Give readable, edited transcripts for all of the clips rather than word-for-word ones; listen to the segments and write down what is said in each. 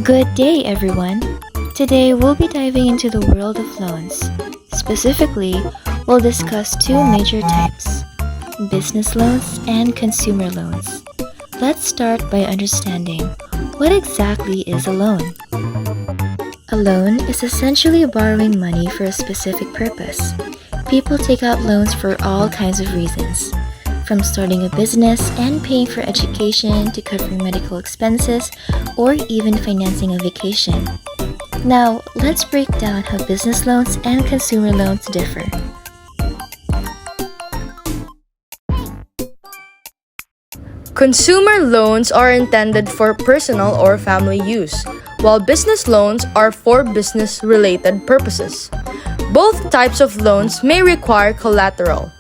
Good day, everyone. Today we'll be diving into the world of loans. Specifically, we'll discuss two major types: business loans and consumer loans. Let's start by understanding what exactly is a loan. A loan is essentially borrowing money for a specific purpose. People take out loans for all kinds of reasons, from starting a business and paying for education to covering medical expenses or even financing a vacation. Now, let's break down how business loans and consumer loans differ. Consumer loans are intended for personal or family use, while business loans are for business-related purposes. Both types of loans may require collateral.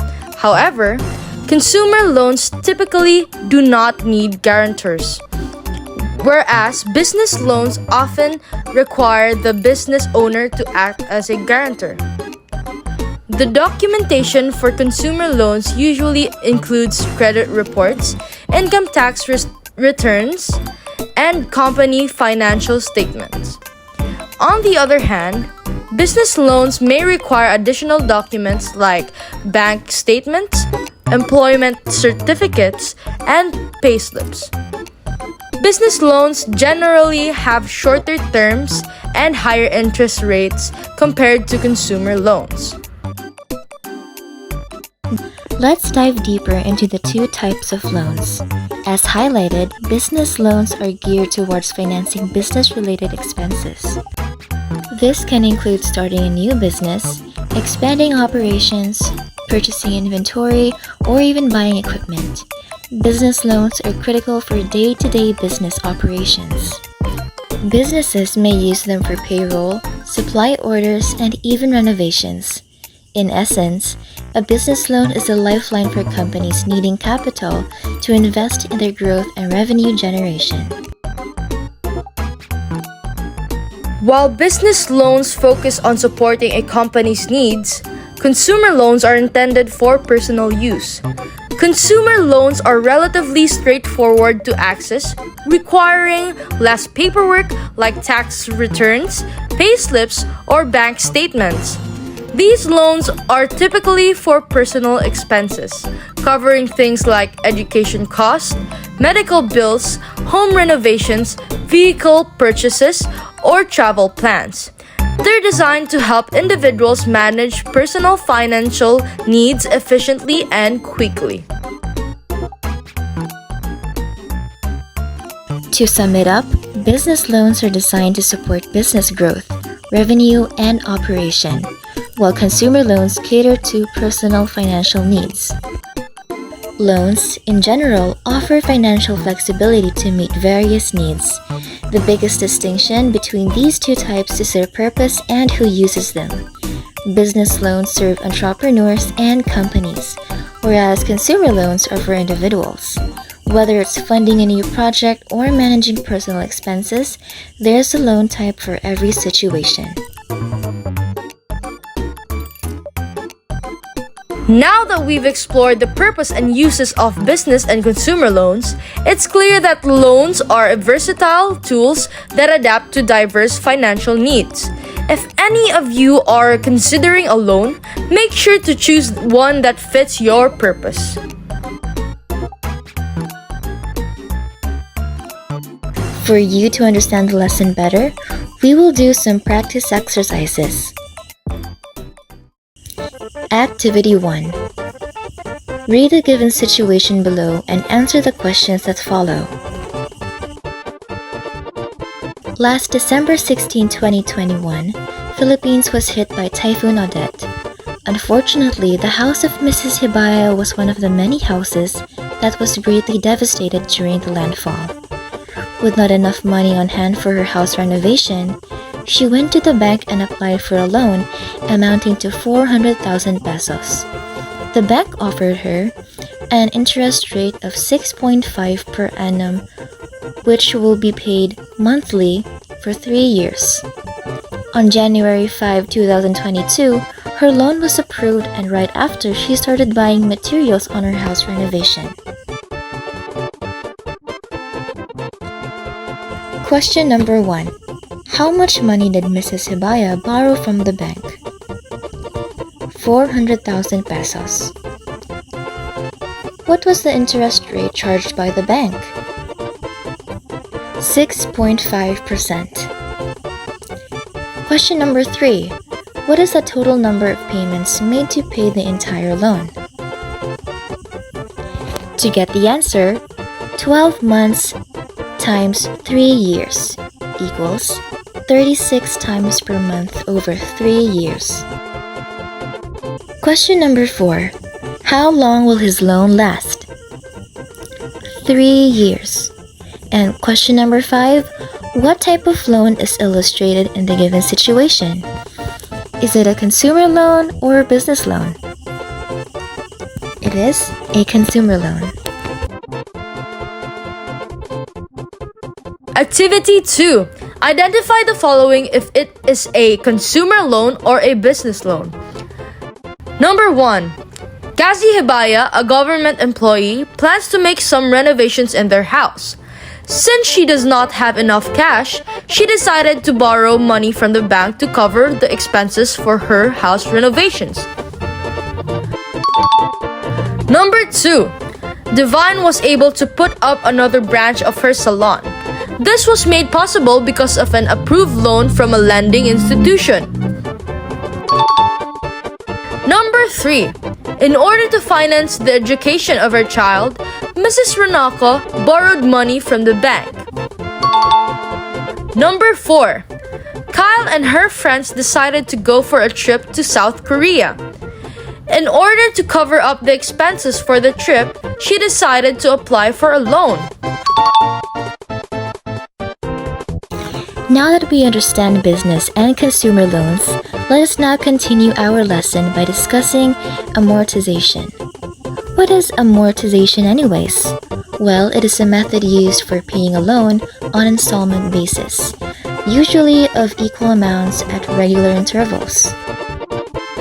However, consumer loans typically do not need guarantors, whereas business loans often require the business owner to act as a guarantor. The documentation for consumer loans usually includes credit reports, income tax returns, and company financial statements. On the other hand, business loans may require additional documents like bank statements, employment certificates, and payslips. Business loans generally have shorter terms and higher interest rates compared to consumer loans. Let's dive deeper into the two types of loans. As highlighted, business loans are geared towards financing business-related expenses. This can include starting a new business, expanding operations, purchasing inventory, or even buying equipment. Business loans are critical for day-to-day business operations. Businesses may use them for payroll, supply orders, and even renovations. In essence, a business loan is a lifeline for companies needing capital to invest in their growth and revenue generation. While business loans focus on supporting a company's needs, consumer loans are intended for personal use. Consumer loans are relatively straightforward to access, requiring less paperwork like tax returns, payslips, or bank statements. These loans are typically for personal expenses, covering things like education costs, medical bills, home renovations, vehicle purchases, or travel plans. They're designed to help individuals manage personal financial needs efficiently and quickly. To sum it up, business loans are designed to support business growth, revenue, and operation, while consumer loans cater to personal financial needs. Loans, in general, offer financial flexibility to meet various needs. The biggest distinction between these two types is their purpose and who uses them. Business loans serve entrepreneurs and companies, whereas consumer loans are for individuals. Whether it's funding a new project or managing personal expenses, there's a loan type for every situation. Now that we've explored the purpose and uses of business and consumer loans, it's clear that loans are versatile tools that adapt to diverse financial needs. If any of you are considering a loan, make sure to choose one that fits your purpose. For you to understand the lesson better, we will do some practice exercises. Activity 1. Read the given situation below and answer the questions that follow. Last December 16, 2021, Philippines was hit by Typhoon Odette. Unfortunately, the house of Mrs. Hibaya was one of the many houses that was greatly devastated during the landfall. With not enough money on hand for her house renovation, she went to the bank and applied for a loan amounting to 400,000 pesos. The bank offered her an interest rate of 6.5 per annum, which will be paid monthly for 3 years. On January 5, 2022, her loan was approved, and right after, she started buying materials on her house renovation. Question number 1. How much money did Mrs. Hibaya borrow from the bank? 400,000 pesos. What was the interest rate charged by the bank? 6.5%. Question number 3. What is the total number of payments made to pay the entire loan? To get the answer, 12 months times 3 years equals 36 times per month over 3 years. Question number 4. How long will his loan last? 3 years. And question number 5. What type of loan is illustrated in the given situation? Is it a consumer loan or a business loan? It is a consumer loan. Activity 2. Identify the following if it is a consumer loan or a business loan. Number 1. Cassie Hibaya, a government employee, plans to make some renovations in their house. Since she does not have enough cash, she decided to borrow money from the bank to cover the expenses for her house renovations. Number 2. Divine was able to put up another branch of her salon. This was made possible because of an approved loan from a lending institution. Number 3. In order to finance the education of her child, Mrs. Renako borrowed money from the bank. Number 4. Kyle and her friends decided to go for a trip to South Korea. In order to cover up the expenses for the trip, she decided to apply for a loan. Now that we understand business and consumer loans, let us now continue our lesson by discussing amortization. What is amortization anyways? Well, it is a method used for paying a loan on installment basis, usually of equal amounts at regular intervals.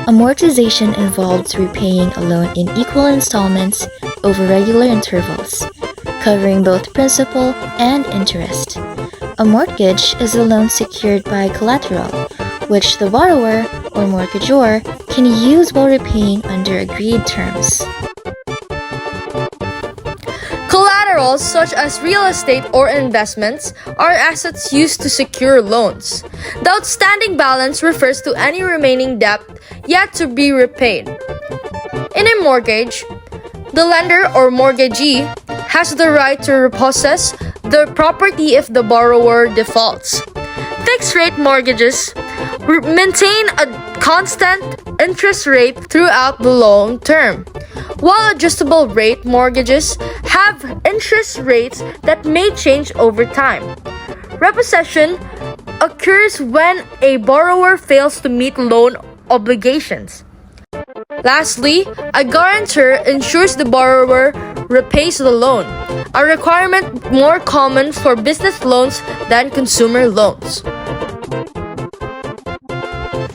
Amortization involves repaying a loan in equal installments over regular intervals, covering both principal and interest. A mortgage is a loan secured by collateral, which the borrower or mortgagor can use while repaying under agreed terms. Collaterals such as real estate or investments are assets used to secure loans. The outstanding balance refers to any remaining debt yet to be repaid. In a mortgage, the lender or mortgagee has the right to repossess the property if the borrower defaults. Fixed-rate mortgages maintain a constant interest rate throughout the loan term, while adjustable-rate mortgages have interest rates that may change over time. Repossession occurs when a borrower fails to meet loan obligations. Lastly, a guarantor ensures the borrower repays the loan, a requirement more common for business loans than consumer loans.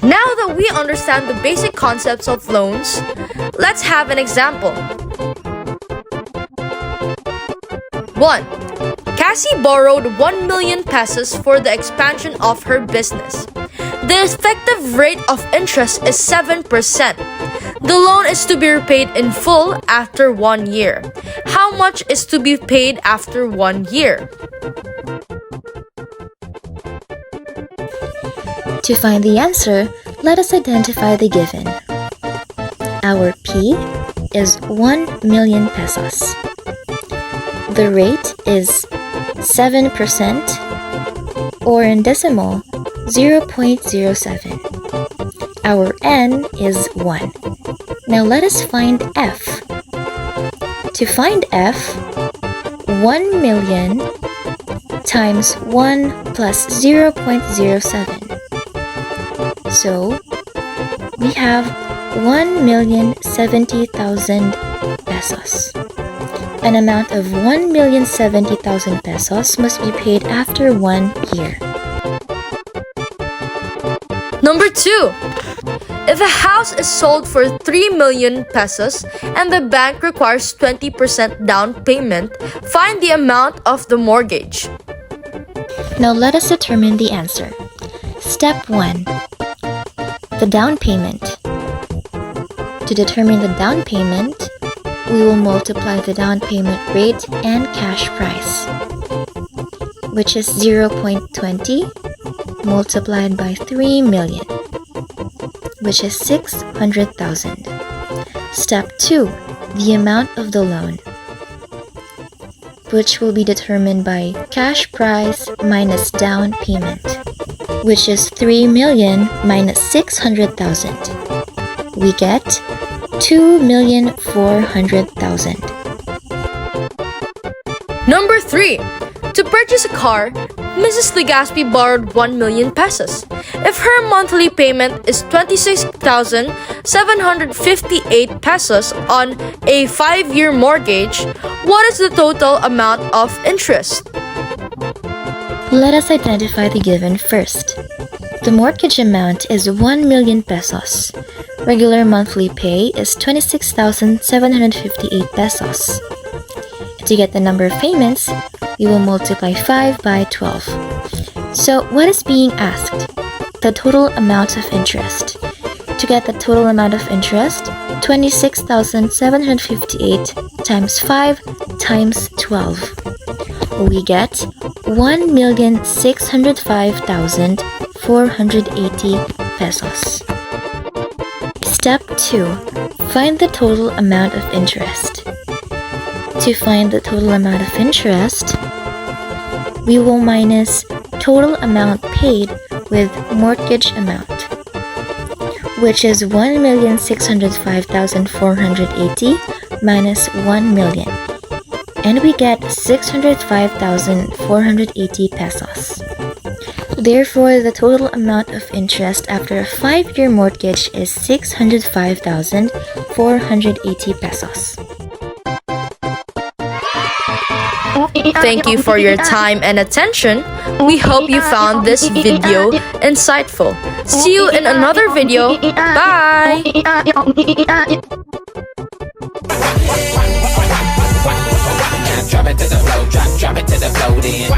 Now that we understand the basic concepts of loans, let's have an example. 1. Cassie borrowed 1 million pesos for the expansion of her business. The effective rate of interest is 7%. The loan is to be repaid in full after 1 year. How much is to be paid after 1 year? To find the answer, let us identify the given. Our P is 1 million pesos. The rate is 7%, or in decimal, 0.07. Our N is 1. Now let us find F. To find F, 1 million times 1 plus 0.07. So, we have 1,070,000 pesos. An amount of 1,070,000 pesos must be paid after 1 year. Number 2. If a house is sold for 3 million pesos and the bank requires 20% down payment, find the amount of the mortgage. Now let us determine the answer. Step 1. The down payment. To determine the down payment, we will multiply the down payment rate and cash price, which is 0.20 multiplied by 3 million, which is 600,000. Step 2. The amount of the loan, which will be determined by cash price minus down payment, which is 3 million minus 600,000. We get 2,400,000. Number 3. To purchase a car, Mrs. Legaspi borrowed 1 million pesos. If her monthly payment is 26,758 pesos on a 5-year mortgage, what is the total amount of interest? Let us identify the given first. The mortgage amount is 1 million pesos. Regular monthly pay is 26,758 pesos. To get the number of payments, we will multiply 5 by 12. So what is being asked? The total amount of interest. To get the total amount of interest, 26,758 times 5 times 12. We get 1,605,480 pesos. Step 2. Find the total amount of interest. To find the total amount of interest, we will minus total amount paid with mortgage amount, which is 1,605,480 minus 1 million, and we get 605,480 pesos. Therefore, the total amount of interest after a 5-year mortgage is 605,480 pesos. Thank you for your time and attention. We hope you found this video insightful. See you in another video. Bye! Drop it to the flow, drop it to the flow then.